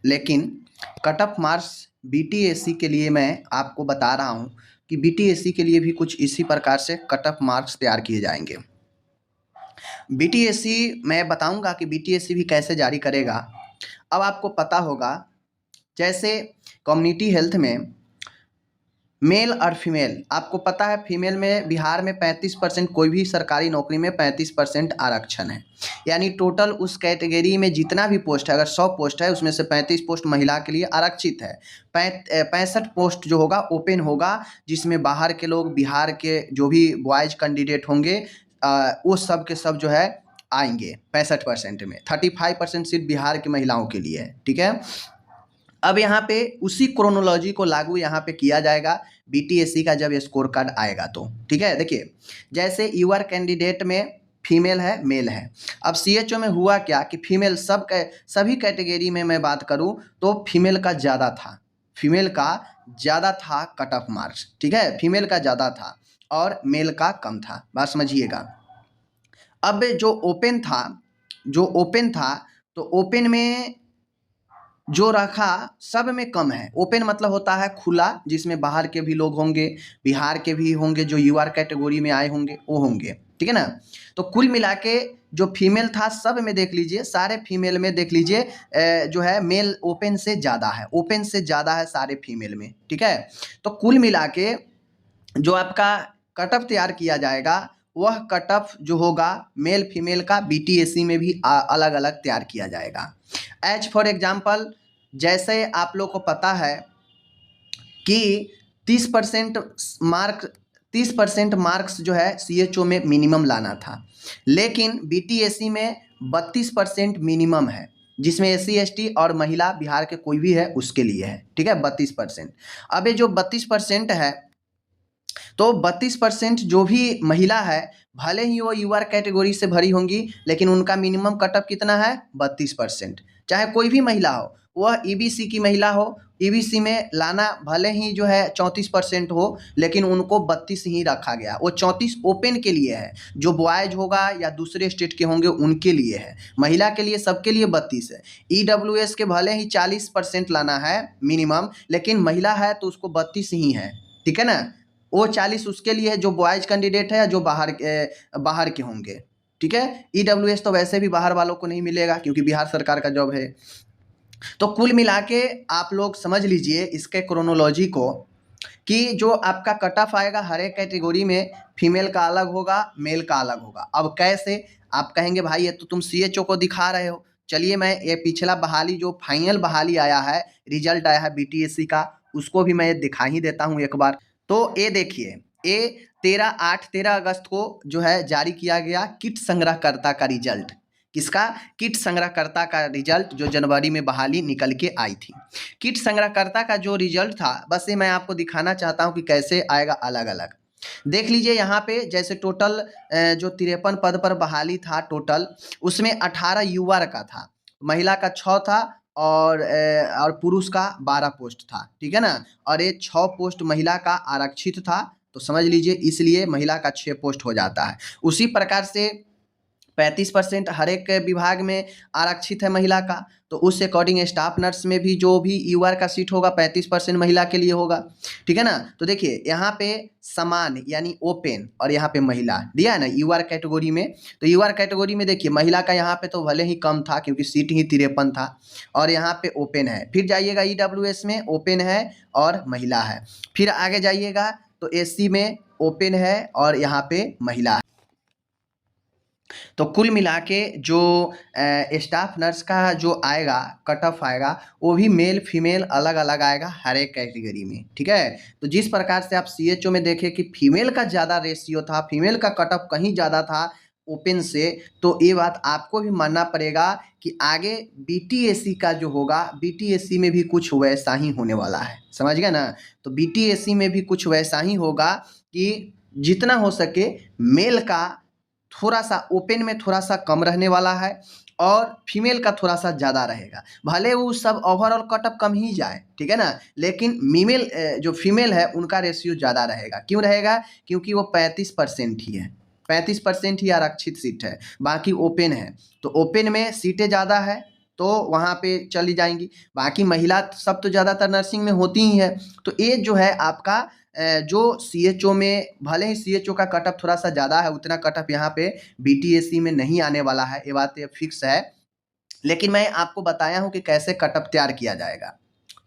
लेकिन cut off marks BTSC के लिए मैं आपको बता रहा हूँ कि बीटीएससी के लिए भी कुछ इसी प्रकार से कट ऑफ मार्क्स तैयार किए जाएंगे। बीटीएससी मैं बताऊंगा कि बीटीएससी भी कैसे जारी करेगा। अब आपको पता होगा, जैसे कम्युनिटी हेल्थ में मेल और फीमेल, आपको पता है फीमेल में बिहार में 35%, कोई भी सरकारी नौकरी में 35% आरक्षण है। यानी टोटल उस कैटेगरी में जितना भी पोस्ट है, अगर 100 पोस्ट है उसमें से 35 पोस्ट महिला के लिए आरक्षित है। 65 पोस्ट जो होगा ओपन होगा, जिसमें बाहर के लोग, बिहार के जो भी बॉयज कैंडिडेट होंगे वो सब के सब जो है आएंगे 65% में। 35% सिर्फ बिहार की महिलाओं के लिए है। ठीक है, अब यहाँ पे उसी क्रोनोलॉजी को लागू यहाँ पे किया जाएगा बीटीएससी का जब स्कोर कार्ड आएगा तो। ठीक है, देखिए जैसे यूआर कैंडिडेट में फीमेल है मेल है। अब सीएचओ में हुआ क्या कि फीमेल सभी कैटेगरी में मैं बात करूँ तो फीमेल का ज़्यादा था, कट ऑफ मार्क्स। ठीक है, फीमेल का ज़्यादा था और मेल का कम था, बात समझिएगा। अब जो ओपन था तो ओपन में जो रखा सब में कम है। ओपन मतलब होता है खुला, जिसमें बाहर के भी लोग होंगे, बिहार के भी होंगे, जो यूआर कैटेगरी में आए होंगे वो होंगे। ठीक है ना, तो कुल मिला के जो फीमेल था सब में देख लीजिए, सारे फीमेल में देख लीजिए जो है मेल ओपन से ज़्यादा है, सारे फीमेल में। ठीक है, तो कुल मिला के जो आपका कट ऑफ तैयार किया जाएगा वह कट ऑफ जो होगा मेल फीमेल का बीटीएससी में भी अलग अलग तैयार किया जाएगा। एज फॉर एग्जाम्पल, जैसे आप लोग को पता है कि 30% मार्क्स जो है सीएचओ में मिनिमम लाना था, लेकिन बीटीएससी में 32% मिनिमम है, जिसमें एससी एसटी और महिला बिहार के कोई भी है उसके लिए है। ठीक है, 32%। अब ये जो 32% है, तो 32% जो भी महिला है, भले ही वो यूआर कैटेगरी से भरी होंगी, लेकिन उनका मिनिमम कट ऑफ कितना है 32%। चाहे कोई भी महिला हो, वह ईबीसी की महिला हो, ईबीसी में लाना भले ही जो है 34% हो, लेकिन उनको 32 ही रखा गया। वो 34 ओपन के लिए है, जो बॉयज होगा या दूसरे स्टेट के होंगे उनके लिए है। महिला के लिए सबके लिए 32 है। ईडब्ल्यूएस के भले ही 40% लाना है मिनिमम, लेकिन महिला है तो उसको 32 ही है। ठीक है ना, वो 40 उसके लिए है जो बॉयज कैंडिडेट है या जो बाहर के होंगे। ठीक है, ईडब्ल्यूएस तो वैसे भी बाहर वालों को नहीं मिलेगा क्योंकि बिहार सरकार का जॉब है। तो कुल मिला के आप लोग समझ लीजिए इसके क्रोनोलॉजी को, कि जो आपका कट ऑफ आएगा हर एक कैटेगरी में फीमेल का अलग होगा, मेल का अलग होगा। अब कैसे, आप कहेंगे भाई ये तो तुम सीएचओ को दिखा रहे हो। चलिए मैं ये पिछला बहाली जो फाइनल बहाली आया है, रिजल्ट आया है बीटीएससी का, उसको भी मैं दिखा ही देता हूँ एक बार। तो ये देखिए, ये 13 अगस्त को जो है जारी किया गया किट संग्रहकर्ता का रिजल्ट। किसका? किट संग्रहकर्ता का रिजल्ट, जो जनवरी में बहाली निकल के आई थी। किट संग्रहकर्ता का जो रिजल्ट था, बस ये मैं आपको दिखाना चाहता हूँ कि कैसे आएगा अलग अलग। देख लीजिए यहाँ पे, जैसे टोटल जो 53 पद पर बहाली था टोटल, उसमें 18 यूआर का था, महिला का 6 था और पुरुष का 12 पोस्ट था। ठीक है ना, और ये 6 पोस्ट महिला का आरक्षित था, तो समझ लीजिए इसलिए महिला का 6 पोस्ट हो जाता है। उसी प्रकार से 35% हर एक विभाग में आरक्षित है महिला का, तो उस अकॉर्डिंग स्टाफ नर्स में भी जो भी यूआर का सीट होगा 35% महिला के लिए होगा। ठीक है ना, तो देखिए यहाँ पे समान यानी ओपन और यहाँ पे महिला दिया है ना यूआर कैटेगरी में। तो यूआर कैटेगरी में देखिए महिला का यहाँ पे तो भले ही कम था क्योंकि सीट ही 53 था, और यहाँ पे ओपन है। फिर जाइएगा ईडब्ल्यूएस में ओपन है और महिला है। फिर आगे जाइएगा तो एससी में ओपन है और यहाँ पे महिला है। तो कुल मिला के जो स्टाफ नर्स का जो आएगा कट ऑफ आएगा, वो भी मेल फीमेल अलग अलग आएगा हर एक कैटेगरी में। ठीक है, तो जिस प्रकार से आप सीएचओ में देखें कि फीमेल का ज़्यादा रेशियो था, फीमेल का कट ऑफ कहीं ज़्यादा था ओपन से, तो ये बात आपको भी मानना पड़ेगा कि आगे बीटीएससी का जो होगा, बीटीएससी में भी कुछ वैसा ही होने वाला है। समझ गए ना, तो बीटीएससी में भी कुछ वैसा ही होगा कि जितना हो सके मेल का थोड़ा सा ओपन में थोड़ा सा कम रहने वाला है और फीमेल का थोड़ा सा ज़्यादा रहेगा। भले वो सब ओवरऑल कट ऑफ कम ही जाए, ठीक है ना, लेकिन जो फीमेल है उनका रेशियो ज़्यादा रहेगा। क्यों रहेगा? क्योंकि वो 35% ही है, 35% ही आरक्षित सीट है, बाकी ओपन है। तो ओपन में सीटें ज़्यादा है तो वहाँ पे चली जाएंगी। बाकी महिला सब तो ज़्यादातर नर्सिंग में होती ही है। तो ये जो है आपका जो CHO में, भले ही CHO का कटअप थोड़ा सा ज़्यादा है, उतना कटअप यहाँ पे BTSC में नहीं आने वाला है, ये बात फिक्स है। लेकिन मैं आपको बताया हूँ कि कैसे कटअप तैयार किया जाएगा,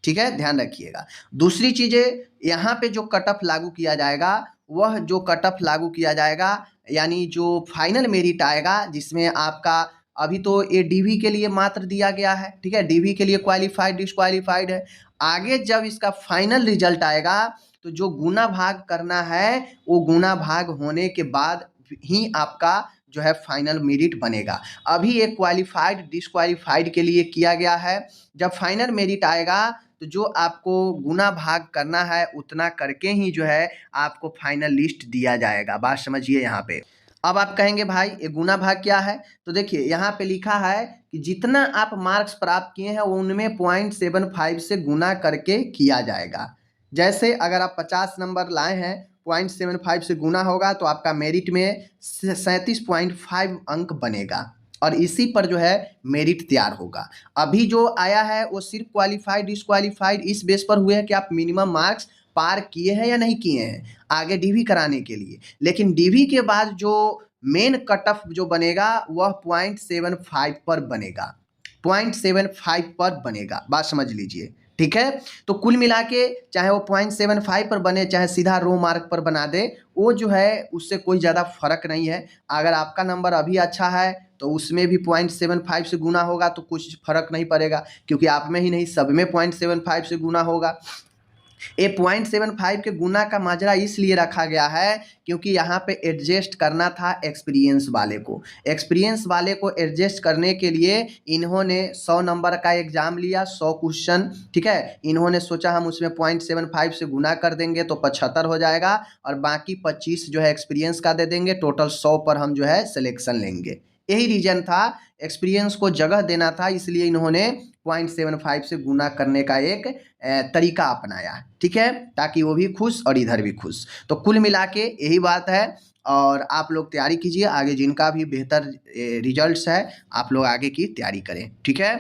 ठीक है, ध्यान रखिएगा। दूसरी चीज़ें, यहाँ पे जो कटअप लागू किया जाएगा, वह जो कटअप लागू किया जाएगा यानी जो फाइनल मेरिट आएगा, जिसमें आपका अभी तो ये DV के लिए मात्र दिया गया है, ठीक है, DV के लिए क्वालिफाइड डिसक्वालिफाइड है। आगे जब इसका फाइनल रिजल्ट आएगा तो जो गुना भाग करना है, वो गुना भाग होने के बाद ही आपका जो है फाइनल मेरिट बनेगा। अभी एक क्वालिफाइड डिसक्वालिफाइड के लिए किया गया है। जब फाइनल मेरिट आएगा तो जो आपको गुना भाग करना है उतना करके ही जो है आपको फाइनल लिस्ट दिया जाएगा। बात समझिए यहाँ पे। अब आप कहेंगे भाई ये गुना भाग क्या है, तो देखिए यहाँ पे लिखा है कि जितना आप मार्क्स प्राप्त किए हैं वो उनमें 0.75 से गुना करके किया जाएगा। जैसे अगर आप 50 नंबर लाए हैं, 0.75 से गुना होगा तो आपका मेरिट में 37.5 अंक बनेगा और इसी पर जो है मेरिट तैयार होगा। अभी जो आया है वो सिर्फ क्वालिफाइड डिसक्वालिफाइड इस बेस पर हुए हैं कि आप मिनिमम मार्क्स पार किए हैं या नहीं किए हैं आगे DV कराने के लिए। लेकिन DV के बाद जो मेन कट ऑफ जो बनेगा वह 0.75 पर बनेगा, 0.75 पर बनेगा। बात समझ लीजिए, ठीक है। तो कुल मिला के चाहे वो 0.75 पर बने चाहे सीधा रो मार्क पर बना दे, वो जो है उससे कोई ज़्यादा फर्क नहीं है। अगर आपका नंबर अभी अच्छा है तो उसमें भी 0.75 से गुना होगा तो कुछ फर्क नहीं पड़ेगा, क्योंकि आप में ही नहीं सब में 0.75 से गुना होगा। ये 0.75 के गुना का माजरा इसलिए रखा गया है क्योंकि यहाँ पे एडजस्ट करना था एक्सपीरियंस वाले को। एक्सपीरियंस वाले को एडजस्ट करने के लिए इन्होंने 100 नंबर का एग्जाम लिया, 100 क्वेश्चन, ठीक है। इन्होंने सोचा हम उसमें 0.75 से गुना कर देंगे तो 75 हो जाएगा और बाकी 25 जो है एक्सपीरियंस का दे देंगे, टोटल 100 पर हम जो है सिलेक्शन लेंगे। यही रीजन था, एक्सपीरियंस को जगह देना था, इसलिए इन्होंने 0.75 से गुना करने का एक तरीका अपनाया, ठीक है, ताकि वो भी खुश और इधर भी खुश। तो कुल मिला के यही बात है और आप लोग तैयारी कीजिए, आगे जिनका भी बेहतर रिजल्ट्स है आप लोग आगे की तैयारी करें, ठीक है।